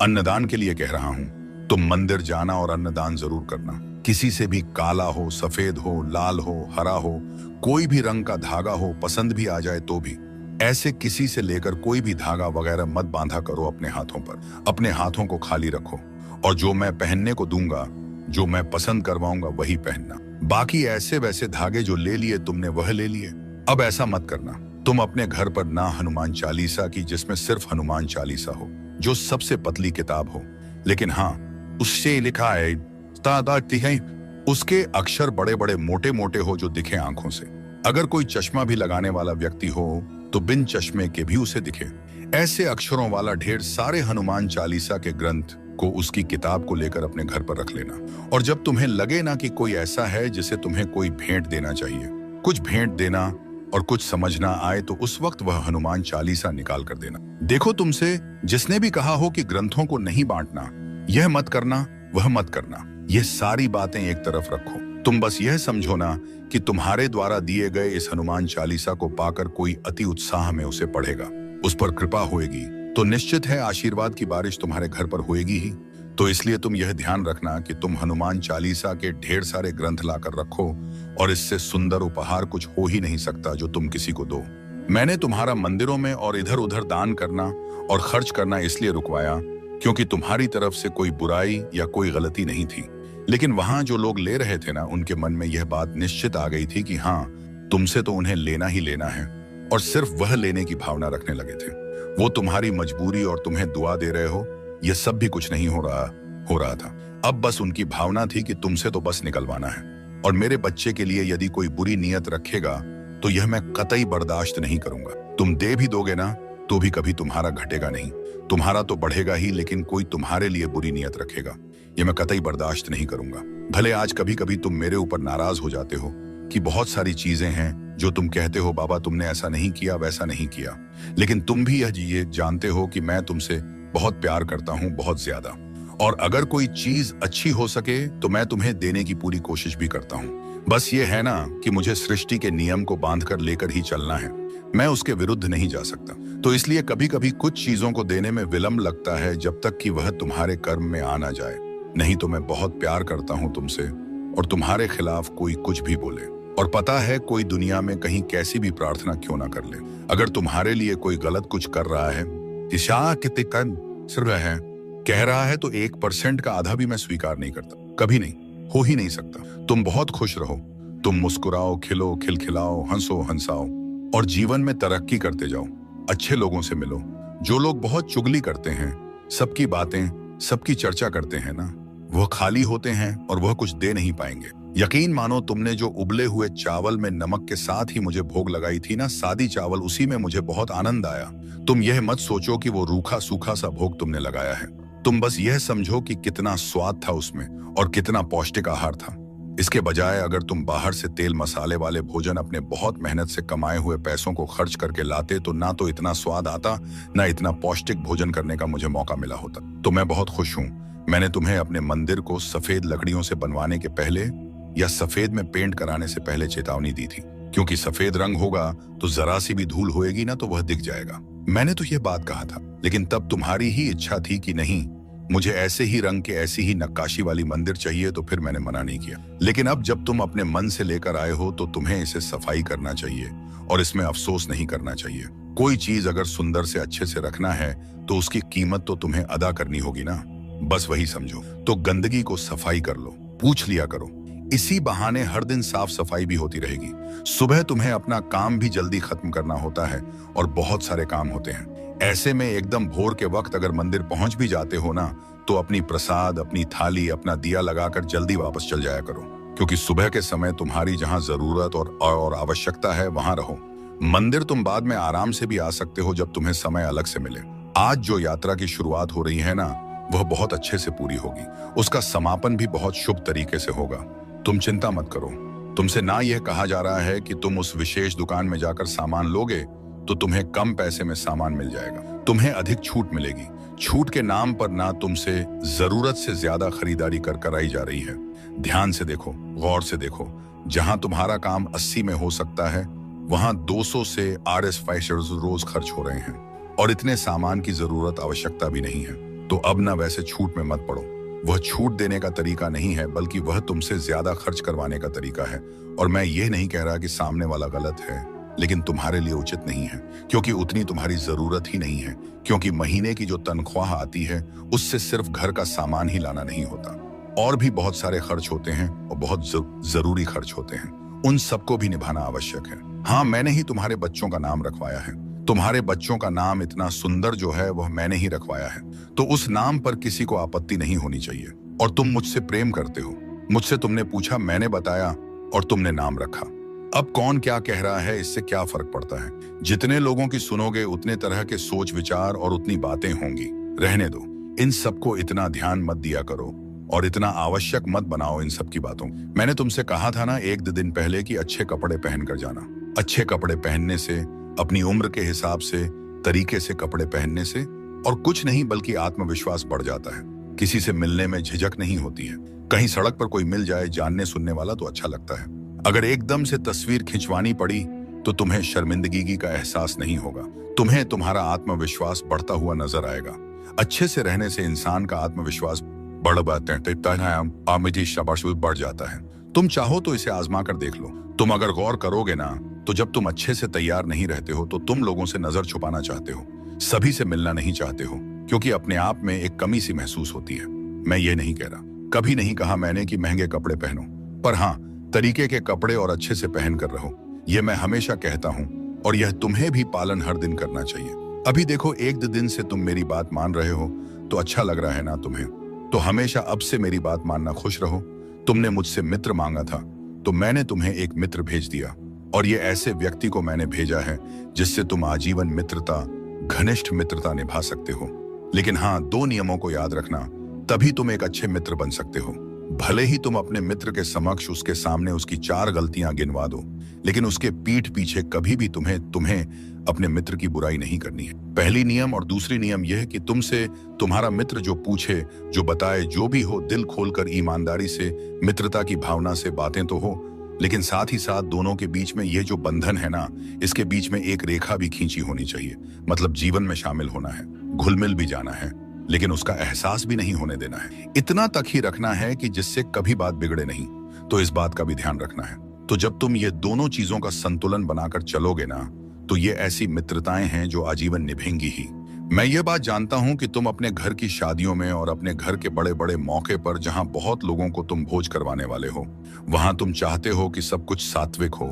अन्नदान के लिए कह रहा हूँ। तुम मंदिर जाना और अन्नदान जरूर करना। किसी से भी काला हो, सफेद हो, लाल हो, हरा हो, कोई भी रंग का धागा हो, पसंद भी आ जाए तो भी, ऐसे किसी से लेकर कोई भी धागा वगैरह मत बांधा करो अपने हाथों पर। अपने हाथों को खाली रखो और जो मैं पहनने को दूंगा, जो मैं पसंद करवाऊंगा वही पहनना। बाकी ऐसे वैसे धागे जो ले लिए तुमने वह ले लिए। अब ऐसा मत करना, तुम अपने घर पर ना हनुमान चालीसा की, जिसमें सिर्फ हनुमान चालीसा हो, जो सबसे पतली किताब हो, लेकिन हाँ उससे लिखा है, उसके अक्षर बड़े बड़े मोटे मोटे हो जो दिखे आंखों से। अगर कोई चश्मा भी लगाने वाला व्यक्ति हो तो बिन चश्मे के भी उसे दिखे। ऐसे अक्षरों वाला ढेर सारे हनुमान चालीसा के ग्रंथ को, उसकी किताब को लेकर अपने घर पर रख लेना। और जब तुम्हें लगे ना कि कोई ऐसा है जिसे तुम्हें कोई भेंट देना चाहिए, कुछ भेंट देना और कुछ समझना आए, तो उस वक्त वह हनुमान चालीसा निकाल कर देना। देखो, तुमसे जिसने भी कहा हो कि ग्रंथों को नहीं बांटना, यह मत करना, वह मत करना, ये सारी बातें एक तरफ रखो। तुम बस यह समझो ना कि तुम्हारे द्वारा दिए गए इस हनुमान चालीसा को पाकर कोई अति उत्साह में उसे पढ़ेगा, उस पर कृपा होएगी, तो निश्चित है आशीर्वाद की बारिश तुम्हारे घर पर होएगी ही। तो इसलिए तुम यह ध्यान रखना कि तुम हनुमान चालीसा के ढेर सारे ग्रंथ लाकर रखो, और इससे सुंदर उपहार कुछ हो ही नहीं सकता जो तुम किसी को दो। मैंने तुम्हारा मंदिरों में और इधर उधर दान करना और खर्च करना इसलिए रुकवाया क्योंकि तुम्हारी तरफ से कोई बुराई या कोई गलती नहीं थी। लेकिन वहां जो लोग ले रहे थे ना, उनके मन में यह बात निश्चित आ गई थी कि हाँ, तुमसे तो उन्हें लेना ही लेना है, और सिर्फ वह लेने की भावना रखने लगे थे। वो तुम्हारी मजबूरी और तुम्हें दुआ दे रहे हो, यह सब भी कुछ नहीं हो रहा था। अब बस उनकी भावना थी कि तुमसे तो बस निकलवाना है। और मेरे बच्चे के लिए यदि कोई बुरी नीयत रखेगा तो यह मैं कतई बर्दाश्त नहीं करूंगा। तुम दे भी दोगे ना, तो भी कभी तुम्हारा घटेगा नहीं, तुम्हारा तो बढ़ेगा ही, लेकिन कोई तुम्हारे लिए बुरी नीयत रखेगा, यह मैं कतई बर्दाश्त नहीं करूंगा। भले आज कभी कभी तुम मेरे ऊपर नाराज हो जाते हो कि बहुत सारी चीजें हैं जो तुम कहते हो, बाबा तुमने ऐसा नहीं किया, वैसा नहीं किया, लेकिन तुम भी ये जानते हो कि मैं तुमसे बहुत प्यार करता हूं, बहुत ज्यादा। और अगर कोई चीज अच्छी हो सके तो मैं तुम्हें देने की पूरी कोशिश भी करता हूं। बस ये है ना कि मुझे सृष्टि के नियम को बांधकर लेकर ही चलना है, मैं उसके विरुद्ध नहीं जा सकता। तो इसलिए कभी कभी कुछ चीजों को देने में विलंब लगता है, जब तक कि वह तुम्हारे कर्म में आ ना जाए। नहीं तो मैं बहुत प्यार करता हूं तुमसे, और तुम्हारे खिलाफ कोई कुछ भी बोले, और पता है कोई दुनिया में कहीं कैसी भी प्रार्थना क्यों ना कर ले, अगर तुम्हारे लिए कोई गलत कुछ कर रहा है, ईशा कितिकन सिर्फ है कह रहा है, तो 1% का आधा भी मैं स्वीकार नहीं करता, कभी नहीं, हो ही नहीं सकता। तुम बहुत खुश रहो, तुम मुस्कुराओ, खिलो, खिलखिलाओ, हंसो, हंसाओ, और जीवन में तरक्की करते जाओ। अच्छे लोगों से मिलो। जो लोग बहुत चुगली करते हैं, सबकी बातें, सबकी चर्चा करते हैं ना, वह खाली होते हैं और वह कुछ दे नहीं पाएंगे। यकीन मानो, तुमने जो उबले हुए चावल में नमक के साथ ही मुझे भोग लगाई थी ना, सादी चावल, उसी में मुझे बहुत आनंद आया। तुम यह मत सोचो कि वो रूखा सूखा सा भोग तुमने लगाया है, तुम बस यह समझो कि कितना स्वाद था उसमें और कितना पौष्टिक आहार था। इसके बजाय अगर तुम बाहर से तेल मसाले वाले भोजन अपने बहुत मेहनत से कमाए हुए पैसों को खर्च करके लाते, तो ना तो इतना स्वाद आता, ना इतना पौष्टिक भोजन करने का मुझे मौका मिला होता। तो मैं बहुत खुश हूँ। मैंने तुम्हें अपने मंदिर को सफेद लकड़ियों से बनवाने के पहले या सफेद में पेंट कराने से पहले चेतावनी दी थी, क्योंकि सफेद रंग होगा तो जरा सी भी धूल होएगी ना तो वह दिख जाएगा। मैंने तो यह बात कहा था, लेकिन तब तुम्हारी ही इच्छा थी कि नहीं, मुझे ऐसे ही रंग के, ऐसी ही नक्काशी वाली मंदिर चाहिए, तो फिर मैंने मना नहीं किया। लेकिन अब जब तुम अपने मन से लेकर आए हो, तो तुम्हें इसे सफाई करना चाहिए और इसमें अफसोस नहीं करना चाहिए। कोई चीज अगर सुंदर से अच्छे से रखना है तो उसकी कीमत तो तुम्हें अदा करनी होगी ना, बस वही समझो। तो गंदगी को सफाई कर लो, पूछ लिया करो, इसी बहाने हर दिन साफ सफाई भी होती रहेगी। सुबह तुम्हें अपना काम भी जल्दी खत्म करना होता है और बहुत सारे काम होते हैं। ऐसे में एकदम भोर के वक्त अगर मंदिर पहुंच भी जाते हो ना, तो अपनी प्रसाद, अपनी थाली, अपना दिया लगाकर जल्दी वापस चल जाया करो, क्योंकि सुबह के समय तुम्हारी जहां जरूरत और आवश्यकता है वहां रहो। मंदिर तुम बाद में आराम से भी आ सकते हो जब तुम्हें समय अलग से मिले। आज जो यात्रा की शुरुआत हो रही है ना, वह बहुत अच्छे से पूरी होगी, उसका समापन भी बहुत शुभ तरीके से होगा। तुम चिंता मत करो। तुमसे ना यह कहा जा रहा है कि तुम उस विशेष दुकान में जाकर सामान लोगे तो तुम्हें कम पैसे में सामान मिल जाएगा, तुम्हें अधिक छूट मिलेगी। छूट के नाम पर ना तुमसे जरूरत से ज्यादा खरीदारी कर कराई जा रही है। ध्यान से देखो, गौर से देखो, जहां तुम्हारा काम 80 में हो सकता है, वहां 200 से RS5 रोज खर्च हो रहे हैं, और इतने सामान की जरूरत, आवश्यकता भी नहीं है। तो अब ना वैसे छूट में मत पड़ो। वह छूट देने का तरीका नहीं है, बल्कि वह तुमसे ज्यादा खर्च करवाने का तरीका है। और मैं ये नहीं कह रहा कि सामने वाला गलत है, लेकिन तुम्हारे लिए उचित नहीं है, क्योंकि उतनी तुम्हारी जरूरत ही नहीं है। क्योंकि महीने की जो तनख्वाह आती है, उससे सिर्फ घर का सामान ही लाना नहीं होता, और भी बहुत सारे खर्च होते हैं और बहुत जरूरी खर्च होते हैं। उन सबको भी निभाना आवश्यक है। हाँ, मैंने ही तुम्हारे बच्चों का नाम रखवाया है। तुम्हारे बच्चों का नाम इतना सुंदर जो है वह मैंने ही रखवाया है, तो उस नाम पर किसी को आपत्ति नहीं होनी चाहिए। और तुम मुझसे प्रेम करते हो, मुझसे तुमने पूछा, मैंने बताया, और तुमने नाम रखा। अब कौन क्या कह रहा है, इससे क्या फर्क पड़ता है। जितने लोगों की सुनोगे उतने तरह के सोच विचार और उतनी बातें होंगी। रहने दो, इन सबको इतना ध्यान मत दिया करो और इतना आवश्यक मत बनाओ इन सब की बातों। मैंने तुमसे कहा था ना 1-2 दिन पहले कि अच्छे कपड़े पहनकर जाना। अच्छे कपड़े पहनने से, अपनी उम्र के हिसाब से, तरीके से कपड़े पहनने से, और कुछ नहीं बल्कि आत्मविश्वास बढ़ जाता है। किसी से मिलने में झिझक नहीं होती है। कहीं सड़क पर कोई मिल जाए जानने सुनने वाला तो अच्छा लगता है। अगर एकदम से तस्वीर खिंचवानी पड़ी तो तुम्हें शर्मिंदगी का एहसास नहीं होगा। तुम्हें तुम्हारा आत्मविश्वास बढ़ता हुआ नजर आएगा। अच्छे से रहने से इंसान का आत्मविश्वास बढ़ जाता है। तुम चाहो तो इसे आजमा कर देख लो। तुम अगर गौर करोगे ना, तो जब तुम अच्छे से तैयार नहीं रहते हो तो तुम लोगों से नजर छुपाना चाहते हो, सभी से मिलना नहीं चाहते हो, क्योंकि अपने आप में एक कमी सी महसूस होती है। मैं ये नहीं कह रहा, कभी नहीं कहा मैंने कि महंगे कपड़े पहनो, पर हाँ, तरीके के कपड़े और अच्छे से पहन कर रहो। यह मैं हमेशा कहता हूँ और यह तुम्हें भी पालन हर दिन करना चाहिए। अभी देखो, एक दो दिन से तुम मेरी बात मान रहे हो तो अच्छा लग रहा है ना तुम्हें? तो हमेशा अब से मेरी बात मानना, खुश रहो। तुमने मुझसे मित्र मांगा था तो मैंने तुम्हें एक मित्र भेज दिया, और ये ऐसे व्यक्ति को मैंने भेजा है जिससे तुम आजीवन मित्रता, घनिष्ठ मित्रता निभा सकते हो। लेकिन हाँ, 2 नियमों को याद रखना, तभी तुम एक अच्छे मित्र बन सकते हो। भले ही तुम अपने मित्र के समक्ष उसके सामने उसकी 4 गलतियां गिनवा दो, लेकिन उसके पीठ पीछे कभी भी तुम्हें अपने मित्र की बुराई नहीं करनी है। पहली नियम और दूसरी नियम यह है कि तुमसे तुम्हारा मित्र जो पूछे, जो बताए, जो भी हो, दिल खोलकर ईमानदारी से, मित्रता की भावना से बातें तो हो, लेकिन साथ ही साथ दोनों के बीच में ये जो बंधन है ना, इसके बीच में एक रेखा भी खींची होनी चाहिए। मतलब जीवन में शामिल होना है, घुल मिल भी जाना है, लेकिन उसका एहसास भी नहीं होने देना है। इतना तक ही रखना है कि जिससे कभी बात बिगड़े नहीं। तो इस बात का भी ध्यान रखना है। तो जब तुम ये दोनों चीजों का संतुलन बनाकर चलोगे ना, तो ये ऐसी मित्रताएं हैं जो आजीवन निभेंगी ही। मैं ये बात जानता हूं कि तुम अपने घर की शादियों में और अपने घर के बड़े बड़े मौके पर, जहां बहुत लोगों को तुम भोज करवाने वाले हो, वहां तुम चाहते हो कि सब कुछ सात्विक हो।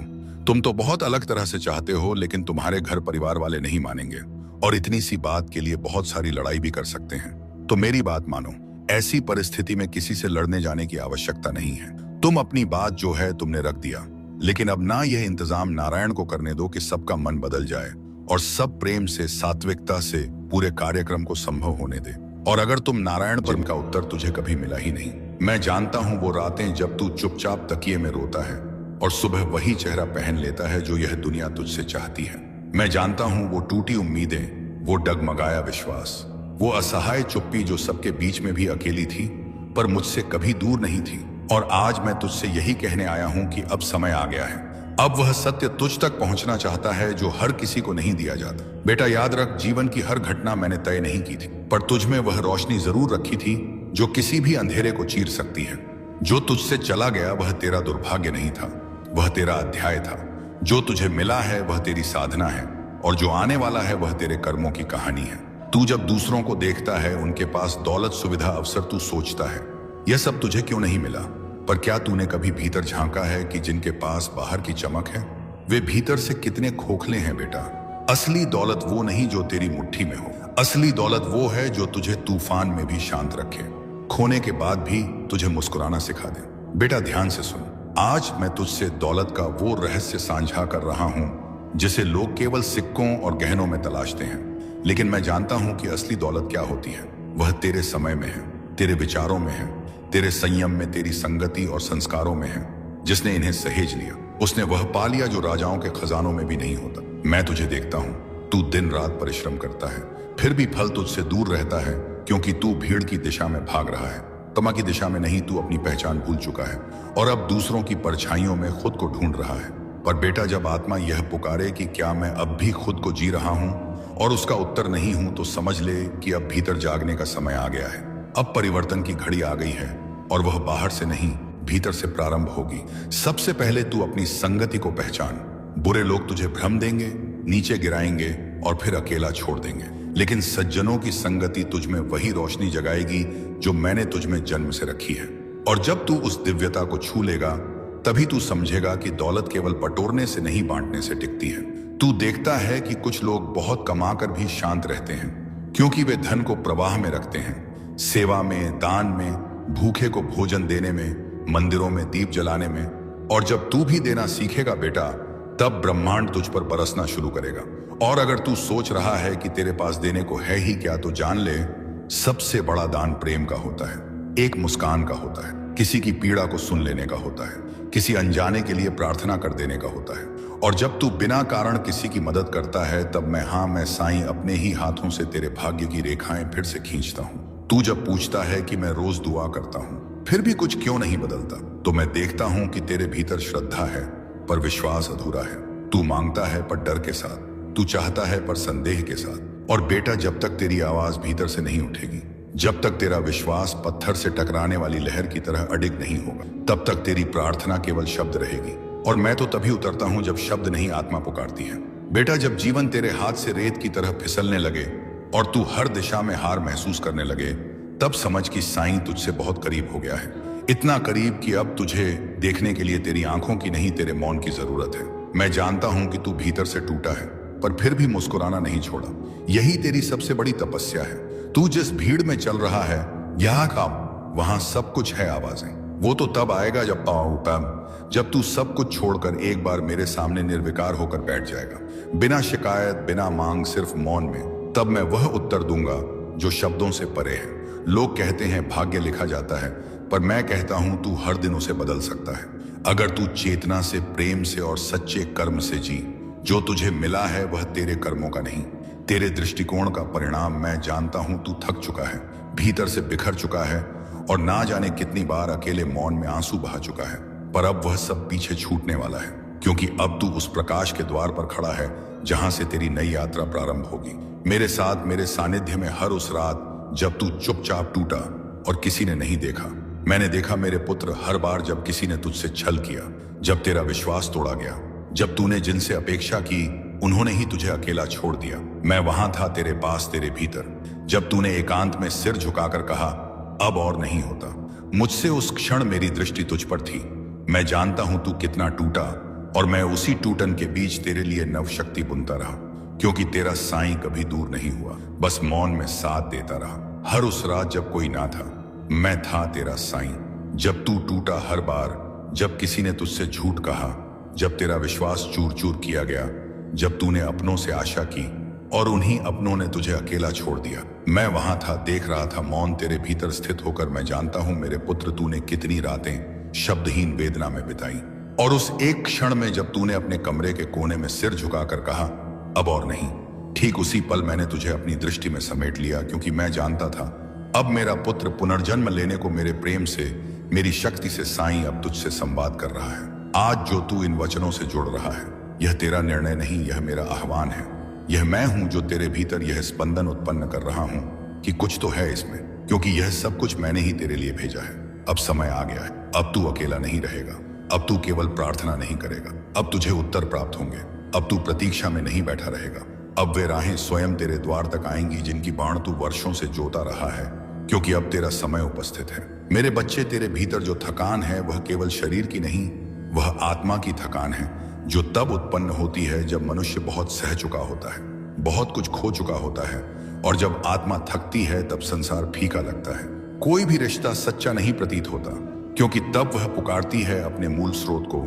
तुम तो बहुत अलग तरह से चाहते हो, लेकिन तुम्हारे घर परिवार वाले नहीं मानेंगे और इतनी सी बात के लिए बहुत सारी लड़ाई भी कर सकते हैं। तो मेरी बात मानो, ऐसी परिस्थिति में किसी से लड़ने जाने की आवश्यकता नहीं है। तुम अपनी बात जो है तुमने रख दिया, लेकिन अब ना यह इंतजाम नारायण को करने दो कि सबका मन बदल जाए और सब प्रेम से, सात्विकता से पूरे कार्यक्रम को संभव होने दे। और अगर तुम नारायण पर का उत्तर तुझे कभी मिला ही नहीं। मैं जानता हूं वो रातें जब तू चुपचाप तकिए में रोता है और सुबह वही चेहरा पहन लेता है जो यह दुनिया तुझसे चाहती है। मैं जानता हूं वो टूटी उम्मीदें, वो डगमगाया विश्वास, वो असहाय चुप्पी जो सबके बीच में भी अकेली थी पर मुझसे कभी दूर नहीं थी। और आज मैं तुझसे यही कहने आया हूं कि अब समय आ गया है। अब वह सत्य तुझ तक पहुंचना चाहता है जो हर किसी को नहीं दिया जाता। बेटा याद रख, जीवन की हर घटना मैंने तय नहीं की थी, पर तुझ में वह रोशनी जरूर रखी थी जो किसी भी अंधेरे को चीर सकती है। जो तुझसे चला गया वह तेरा दुर्भाग्य नहीं था, वह तेरा अध्याय था। जो तुझे मिला है वह तेरी साधना है, और जो आने वाला है वह तेरे कर्मों की कहानी है। तू जब दूसरों को देखता है, उनके पास दौलत, सुविधा, अवसर, तू सोचता है यह सब तुझे क्यों नहीं मिला। पर क्या तूने कभी भीतर झांका है कि जिनके पास बाहर की चमक है वे भीतर से कितने खोखले हैं बेटा। असली दौलत वो नहीं जो तेरी मुट्ठी में हो, असली दौलत वो है जो तुझे तूफान में भी शांत रखे, खोने के बाद भी तुझे मुस्कुराना सिखा दे। बेटा ध्यान से सुन, आज मैं तुझसे दौलत का वो रहस्य साझा कर रहा हूं जिसे लोग केवल सिक्कों और गहनों में तलाशते हैं, लेकिन मैं जानता हूं कि असली दौलत क्या होती है। वह तेरे समय में है, तेरे विचारों में है, तेरे संयम में, तेरी संगति और संस्कारों में है। जिसने इन्हें सहेज लिया उसने वह पा लिया जो राजाओं के खजानों में भी नहीं होता। मैं तुझे देखता हूं, तू दिन रात परिश्रम करता है, फिर भी फल तुझसे दूर रहता है, क्योंकि तू भीड़ की दिशा में भाग रहा है, तमा की दिशा में नहीं। तू अपनी पहचान भूल चुका है और अब दूसरों की परछाइयों में खुद को ढूंढ रहा है। पर बेटा, जब आत्मा यह पुकारे कि क्या मैं अब भी खुद को जी रहा हूं, और उसका उत्तर नहीं हूं, तो समझ ले कि अब भीतर जागने का समय आ गया है। अब परिवर्तन की घड़ी आ गई है और वह बाहर से नहीं, भीतर से प्रारंभ होगी। सबसे पहले तू अपनी संगति को पहचान। बुरे लोग तुझे भ्रम देंगे, नीचे गिराएंगे और फिर अकेला छोड़ देंगे, लेकिन सज्जनों की संगति तुझ में वही रोशनी जगाएगी जो मैंने तुझ में जन्म से रखी है। और जब तू उस दिव्यता को छू लेगा, तभी तू समझेगा कि दौलत केवल बटोरने से नहीं, बांटने से टिकती है। तू देखता है कि कुछ लोग बहुत कमाकर भी शांत रहते हैं, क्योंकि वे धन को प्रवाह में रखते हैं, सेवा में, दान में, भूखे को भोजन देने में, मंदिरों में दीप जलाने में। और जब तू भी देना सीखेगा बेटा, तब ब्रह्मांड तुझ पर बरसना शुरू करेगा। और अगर तू सोच रहा है कि तेरे पास देने को है ही क्या, तो जान ले, सबसे बड़ा दान प्रेम का होता है, एक मुस्कान का होता है, किसी की पीड़ा को सुन लेने का होता है, किसी अनजाने के लिए प्रार्थना कर देने का होता है। और जब तू बिना कारण किसी की मदद करता है, तब मैं साईं अपने ही हाथों से तेरे भाग्य की रेखाएं फिर से खींचता हूं। तू जब पूछता है कि मैं रोज दुआ करता हूं, फिर भी कुछ क्यों नहीं बदलता, तो मैं देखता हूं कि तेरे भीतर श्रद्धा है पर विश्वास अधूरा है। तू मांगता है पर डर के साथ, तू चाहता है पर संदेह के साथ। और बेटा, जब तक तेरी आवाज भीतर से नहीं उठेगी, जब तक तेरा विश्वास पत्थर से टकराने वाली लहर की तरह अडिग नहीं होगा, तब तक तेरी प्रार्थना केवल शब्द रहेगी। और मैं तो तभी उतरता हूं जब शब्द नहीं, आत्मा पुकारती है। बेटा, जब जीवन तेरे हाथ से रेत की तरह फिसलने लगे और तू हर दिशा में हार महसूस करने लगे, तब समझ कि साईं तुझसे बहुत करीब हो गया है। इतना करीब कि अब तुझे देखने के लिए तेरी आंखों की नहीं, तेरे मौन की जरूरत है। मैं जानता हूं कि तू भीतर से टूटा है, पर फिर भी मुस्कुराना नहीं छोड़ा। यही तेरी सबसे बड़ी तपस्या है। तू जिस भीड़ में चल रहा है, यहाँ काम, वहां सब कुछ है आवाजें। वो तो तब आएगा जब तू सब कुछ छोड़कर एक बार मेरे सामने निर्विकार होकर बैठ जाएगा, बिना शिकायत, बिना मांग, सिर्फ मौन में। तब मैं वह उत्तर दूंगा जो शब्दों से परे है। लोग कहते हैं भाग्य लिखा जाता है, पर मैं कहता हूं तू हर दिन उसे बदल सकता है। अगर तू चेतना से, प्रेम से और सच्चे कर्म से जी। जो तुझे मिला है वह तेरे कर्मों का नहीं, तेरे दृष्टिकोण का परिणाम। मैं जानता हूं तू थक चुका है, भीतर से बिखर चुका है और ना जाने कितनी बार अकेले मौन में आंसू बहा चुका है। पर अब वह सब पीछे छूटने वाला है, क्योंकि अब तू उस प्रकाश के द्वार पर खड़ा है जहां से तेरी नई यात्रा प्रारंभ होगी। मेरे साथ, मेरे सानिध्य में, हर उस रात जब तू चुपचाप टूटा और किसी ने नहीं देखा। मैंने देखा मेरे पुत्र, हर बार जब किसी ने तुझसे छल किया, जब तेरा विश्वास तोड़ा गया, जब तूने जिनसे अपेक्षा की उन्होंने ही तुझे अकेला छोड़ दिया। मैं वहां था तेरे पास, तेरे भीतर, जब तूने एकांत में सिर झुकाकर कहा अब और नहीं होता। मुझसे उस क्षण मेरी दृष्टि तुझ पर थी। मैं जानता हूं तू कितना टूटा, और मैं उसी टूटन के बीच तेरे लिए नव शक्ति बुनता रहा, क्योंकि तेरा साईं कभी दूर नहीं हुआ, बस मौन में साथ देता रहा। हर उस रात जब कोई ना था, मैं था तेरा साईं। जब तू टूटा, हर बार जब किसी ने तुझसे झूठ कहा, जब तेरा विश्वास चूर चूर किया गया, जब तूने अपनों से आशा की और उन्हीं अपनों ने तुझे अकेला छोड़ दिया, मैं वहां था, देख रहा था, मौन तेरे भीतर स्थित होकर। मैं जानता हूं मेरे पुत्र, तूने कितनी रातें शब्दहीन वेदना में बिताई, और उस एक क्षण में जब तूने अपने कमरे के कोने में सिर झुकाकर कहा अब और नहीं, ठीक उसी पल मैंने तुझे अपनी दृष्टि में समेट लिया, क्योंकि मैं जानता था अब मेरा पुत्र पुनर्जन्म लेने को मेरे प्रेम से, मेरी शक्ति से साईं अब तुझसे संवाद कर रहा है। आज जो तू इन वचनों से जुड़ रहा है, यह तेरा निर्णय नहीं, यह मेरा आह्वान है। यह मैं हूं जो तेरे भीतर यह स्पंदन उत्पन्न कर रहा हूं कि कुछ तो है इसमें, क्योंकि यह सब कुछ मैंने ही तेरे लिए भेजा है। अब समय आ गया है, अब तू अकेला नहीं रहेगा, अब तू केवल प्रार्थना नहीं करेगा, अब तुझे उत्तर प्राप्त होंगे। अब तू प्रतीक्षा में नहीं बैठा रहेगा, अब वे राहें स्वयं तेरे द्वार तक आएंगी जिनकी बाण तू वर्षों से जोता रहा है, क्योंकि अब तेरा समय उपस्थित है। मेरे बच्चे, तेरे भीतर जो थकान है वह केवल शरीर की नहीं, वह आत्मा की थकान है, जो तब उत्पन्न होती है जब मनुष्य बहुत सह चुका होता है, बहुत कुछ खो चुका होता है, और जब आत्मा थकती है तब संसार फीका लगता है। कोई भी रिश्ता सच्चा नहीं प्रतीत होता, क्योंकि तब वह पुकारती है अपने मूल स्रोत को,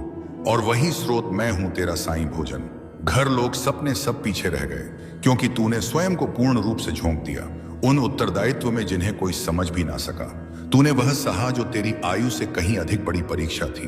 और वही स्रोत मैं हूं, तेरा साईं भोजन। घर, लोग, सपने सब पीछे रह गए, क्योंकि तूने स्वयं को पूर्ण रूप से झोंक दिया उन उत्तरदायित्व में जिन्हें कोई समझ भी ना सका। तूने वह सहा जो तेरी आयु से कहीं अधिक बड़ी परीक्षा थी।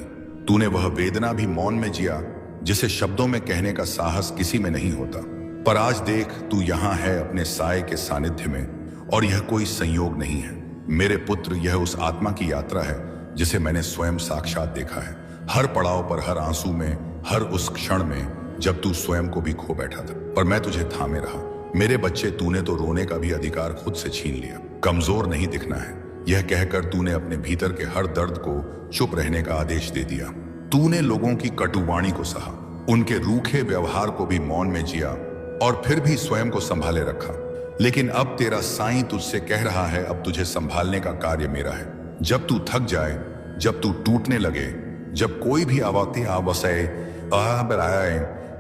तूने वह वेदना भी मौन में जिया जिसे शब्दों में कहने का साहस किसी में नहीं होता। पर आज देख, तू यहां है अपने साये के सानिध्य में, और यह कोई संयोग नहीं है मेरे पुत्र, यह उस आत्मा की यात्रा है जिसे मैंने स्वयं साक्षात देखा है। हर पड़ाव पर, हर आंसू में, हर उस क्षण में जब तू स्वयं को भी खो बैठा था, पर मैं तुझे थामे रहा। मेरे बच्चे, तूने तो रोने का भी अधिकार खुद से छीन लिया। कमजोर नहीं दिखना है, यह कहकर तूने अपने भीतर के हर दर्द को चुप रहने का आदेश दे दिया। तूने लोगों की कटुवाणी को सहा, उनके रूखे व्यवहार को भी मौन में जिया, और फिर भी स्वयं को संभाले रखा। लेकिन अब तेरा साईं तुझसे कह रहा है, अब तुझे संभालने का कार्य मेरा है। जब तू थक जाए, जब तू टूटने लगे, जब कोई भी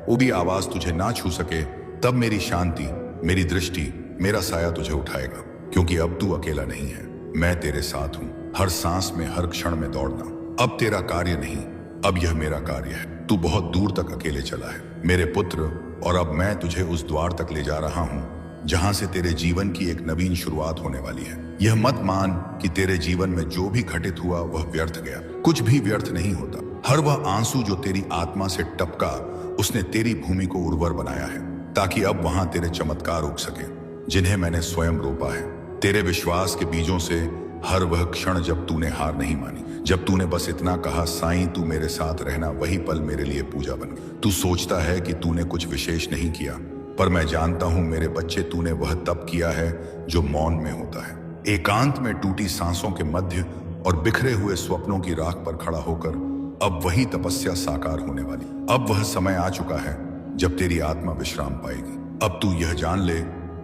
वो भी आवाज तुझे ना छू सके, तब मेरी शांति, मेरी दृष्टि, मेरा साया तुझे उठाएगा, क्योंकि अब तू अकेला नहीं है, मैं तेरे साथ हूं। हर सांस में, हर क्षण में दौड़ना अब तेरा कार्य नहीं, अब यह मेरा कार्य है। तू बहुत दूर तक अकेले चला है मेरे पुत्र, और अब मैं तुझे उस द्वार तक ले जा रहा हूं जहां से तेरे जीवन की एक नवीन शुरुआत होने वाली है। यह मत मान कि तेरे जीवन में जो भी घटित हुआ वह व्यर्थ गया। कुछ भी व्यर्थ नहीं होता। हर वह आंसू जो तेरी आत्मा से टपका, उसने तेरी भूमि को उर्वर बनाया है, ताकि अब वहां तेरे चमत्कार उग सके जिन्हें मैंने स्वयं रोपा है। तेरे विश्वास के बीजों से हर वह क्षण जब तूने हार नहीं मानी, जब तूने बस इतना कहा, साईं तू मेरे साथ रहना, वही पल मेरे लिए पूजा बन गई। तू सोचता है कि तूने कुछ विशेष नहीं किया, पर मैं जानता हूं मेरे बच्चे, तूने वह तप किया है जो मौन में होता है, एकांत में, टूटी सांसों के मध्य और बिखरे हुए स्वप्नों की राख पर खड़ा होकर। अब वही तपस्या साकार होने वाली। अब वह समय आ चुका है जब तेरी आत्मा विश्राम पाएगी। अब तू यह जान ले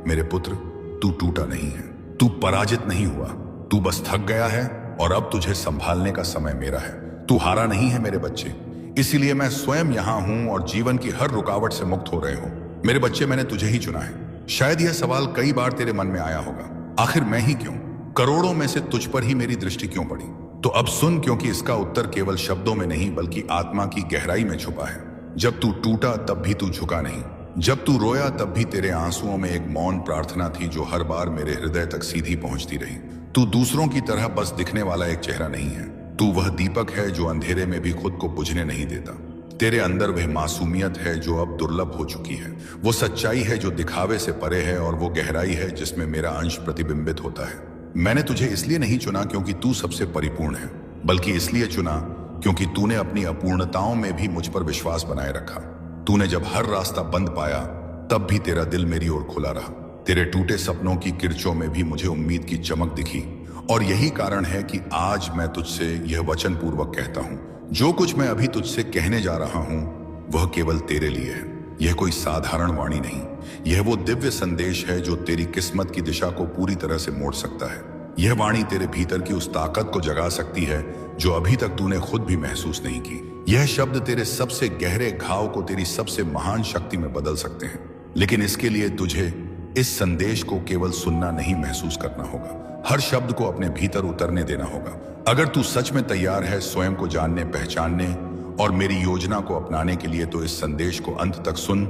मेरे पुत्र, तू टूटा नहीं है, तू पराजित नहीं हुआ, तू बस थक गया है और अब तुझे संभालने का समय मेरा है। तू हारा नहीं है मेरे बच्चे, इसीलिए मैं स्वयं यहाँ हूँ और जीवन की हर रुकावट से मुक्त हो रहे हो। मेरे बच्चे, मैंने तुझे ही चुना है। शायद यह सवाल कई बार तेरे मन में आया होगा, आखिर मैं ही क्यों? करोड़ों में से तुझ पर ही मेरी दृष्टि क्यों पड़ी? तो अब सुन, क्योंकि इसका उत्तर केवल शब्दों में नहीं बल्कि आत्मा की गहराई में छुपा है। जब तू टूटा तब भी तू झुका नहीं, जब तू रोया तब भी तेरे आंसुओं में एक मौन प्रार्थना थी जो हर बार मेरे हृदय तक सीधी पहुंचती रही। तू दूसरों की तरह बस दिखने वाला एक चेहरा नहीं है, तू वह दीपक है जो अंधेरे में भी खुद को बुझने नहीं देता। तेरे अंदर वह मासूमियत है जो अब दुर्लभ हो चुकी है, वो सच्चाई है जो दिखावे से परे है, और वो गहराई है जिसमें मेरा अंश प्रतिबिंबित होता है। मैंने तुझे इसलिए नहीं चुना क्योंकि तू सबसे परिपूर्ण है, बल्कि इसलिए चुना क्योंकि तूने अपनी अपूर्णताओं में भी मुझ पर विश्वास बनाए रखा। तूने जब हर रास्ता बंद पाया तब भी तेरा दिल मेरी ओर खुला रहा। तेरे टूटे सपनों की किरचों में भी मुझे उम्मीद की चमक दिखी, और यही कारण है कि आज मैं तुझसे यह वचन पूर्वक कहता हूं, जो कुछ मैं अभी तुझसे कहने जा रहा हूं वह केवल तेरे लिए है। यह कोई साधारण वाणी नहीं, यह वो दिव्य संदेश है जो तेरी किस्मत की दिशा को पूरी तरह से मोड़ सकता है। यह वाणी तेरे भीतर की उस ताकत को जगा सकती है जो अभी तक तूने खुद भी महसूस नहीं की। यह शब्द तेरे सबसे गहरे घाव को तेरी सबसे महान शक्ति में बदल सकते हैं, लेकिन इसके लिए तुझे इस संदेश को केवल सुनना नहीं, महसूस करना होगा। हर शब्द को अपने भीतर उतरने देना होगा। अगर तू सच में तैयार है स्वयं को जानने, पहचानने और मेरी योजना को अपनाने के लिए, तो इस संदेश को अंत तक सुन,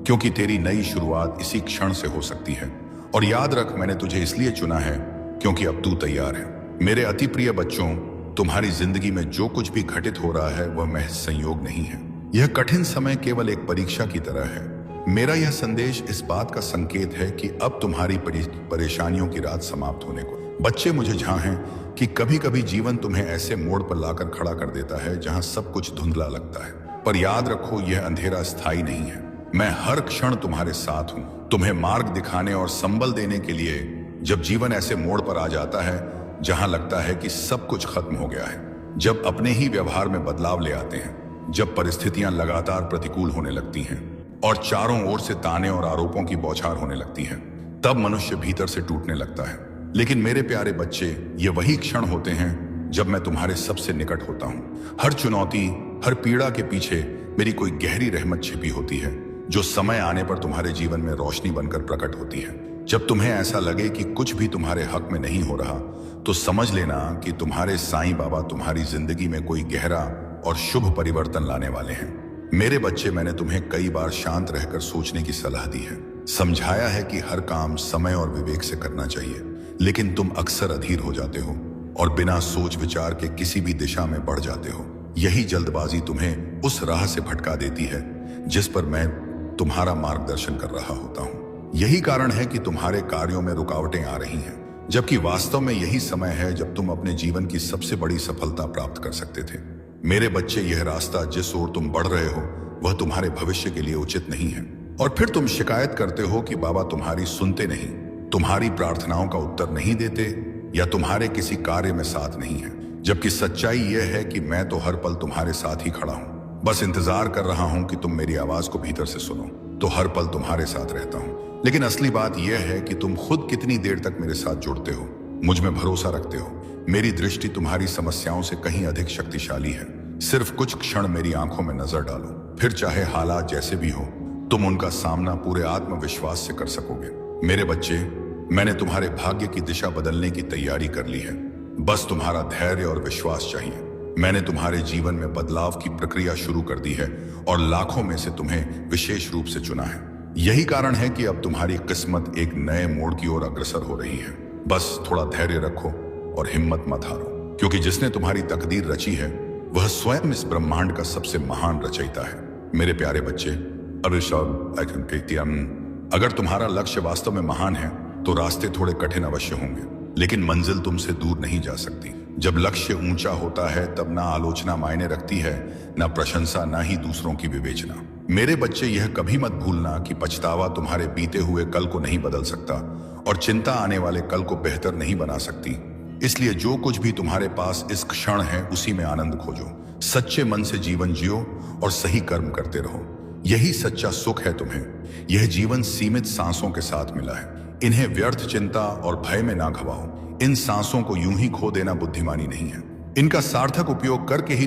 क्योंकि तेरी नई शुरुआत इसी क्षण से हो सकती है। और याद रख, मैंने तुझे इसलिए चुना है क्योंकि अब तू तैयार है। मेरे अति प्रिय बच्चों, तुम्हारी जिंदगी में जो कुछ भी घटित हो रहा है वह महज संयोग नहीं है। यह कठिन समय केवल एक परीक्षा की तरह है। मेरा यह संदेश इस बात का संकेत है कि अब तुम्हारी परेशानियों की रात समाप्त होने को। बच्चे, मुझे जहां हैं कि कभी कभी जीवन तुम्हें ऐसे मोड़ पर लाकर खड़ा कर देता है जहां सब कुछ धुंधला लगता है, पर याद रखो यह अंधेरा स्थायी नहीं है। मैं हर क्षण तुम्हारे साथ हूं, तुम्हें मार्ग दिखाने और संबल देने के लिए। जब जीवन ऐसे मोड़ पर आ जाता है जहां लगता है कि सब कुछ खत्म हो गया है, जब अपने ही व्यवहार में बदलाव ले आते हैं, जब परिस्थितियां लगातार प्रतिकूल होने लगती हैं और चारों ओर से ताने और आरोपों की बौछार होने लगती है, तब मनुष्य भीतर से टूटने लगता है। लेकिन मेरे प्यारे बच्चे, ये वही क्षण होते हैं जब मैं तुम्हारे सबसे निकट होता हूँ। हर चुनौती, हर पीड़ा के पीछे मेरी कोई गहरी रहमत छिपी होती है जो समय आने पर तुम्हारे जीवन में रोशनी बनकर प्रकट होती है। जब तुम्हें ऐसा लगे कि कुछ भी तुम्हारे हक में नहीं हो रहा, तो समझ लेना कि तुम्हारे साईं बाबा तुम्हारी जिंदगी में कोई गहरा और शुभ परिवर्तन लाने वाले हैं। मेरे बच्चे, मैंने तुम्हें कई बार शांत रहकर सोचने की सलाह दी है, समझाया है कि हर काम समय और विवेक से करना चाहिए, लेकिन तुम अक्सर अधीर हो जाते हो और बिना सोच विचार के किसी भी दिशा में बढ़ जाते हो। यही जल्दबाजी तुम्हें उस राह से भटका देती है जिस पर मैं तुम्हारा मार्गदर्शन कर रहा होता हूँ। यही कारण है कि तुम्हारे कार्यों में रुकावटें आ रही हैं, जबकि वास्तव में यही समय है जब तुम अपने जीवन की सबसे बड़ी सफलता प्राप्त कर सकते थे। मेरे बच्चे, यह रास्ता जिस ओर तुम बढ़ रहे हो वह तुम्हारे भविष्य के लिए उचित नहीं है, और फिर तुम शिकायत करते हो कि बाबा तुम्हारी सुनते नहीं, तुम्हारी प्रार्थनाओं का उत्तर नहीं देते, या तुम्हारे किसी कार्य में साथ नहीं है। जबकि सच्चाई यह है कि मैं तो हर पल तुम्हारे साथ ही खड़ा हूं, बस इंतजार कर रहा हूं कि तुम मेरी आवाज को भीतर से सुनो। तो हर पल तुम्हारे साथ रहता हूं। लेकिन असली बात यह है कि तुम खुद कितनी देर तक मेरे साथ जुड़ते हो, मुझ में भरोसा रखते हो। मेरी दृष्टि तुम्हारी समस्याओं से कहीं अधिक शक्तिशाली है। सिर्फ कुछ क्षण मेरी आंखों में नजर डालो, फिर चाहे हालात जैसे भी हो, तुम उनका सामना पूरे आत्मविश्वास से कर सकोगे। मेरे बच्चे, मैंने तुम्हारे भाग्य की दिशा बदलने की तैयारी कर ली है, बस तुम्हारा धैर्य और विश्वास चाहिए। मैंने तुम्हारे जीवन में बदलाव की प्रक्रिया शुरू कर दी है और लाखों में से तुम्हें विशेष रूप से चुना है। यही कारण है कि अब तुम्हारी किस्मत एक नए मोड़ की ओर अग्रसर हो रही है। बस थोड़ा धैर्य रखो और हिम्मत मत हारो, क्योंकि जिसने तुम्हारी तकदीर रची है वह स्वयं इस ब्रह्मांड का सबसे महान रचयिता है। मेरे प्यारे बच्चे, अगर तुम्हारा लक्ष्य वास्तव में महान है तो रास्ते थोड़े कठिन अवश्य होंगे, लेकिन मंजिल तुमसे दूर नहीं जा सकती। जब लक्ष्य ऊंचा होता है तब ना आलोचना मायने रखती है, ना प्रशंसा, ना ही दूसरों की विवेचना। मेरे बच्चे, यह कभी मत भूलना कि पछतावा तुम्हारे बीते हुए कल को नहीं बदल सकता और चिंता आने वाले कल को बेहतर नहीं बना सकती। इसलिए जो कुछ भी तुम्हारे पास इस क्षण है उसी में आनंद खोजो, सच्चे मन से जीवन जियो और सही कर्म करते रहो। यही सच्चा सुख है तुम्हें। यह जीवन सीमित सांसों के साथ मिला है, इन्हें व्यर्थ चिंता और भय में ना घवाओ। इन सांसों को यूं ही खो देना बुद्धिमानी नहीं है। इनका सार्थक उपयोग करके ही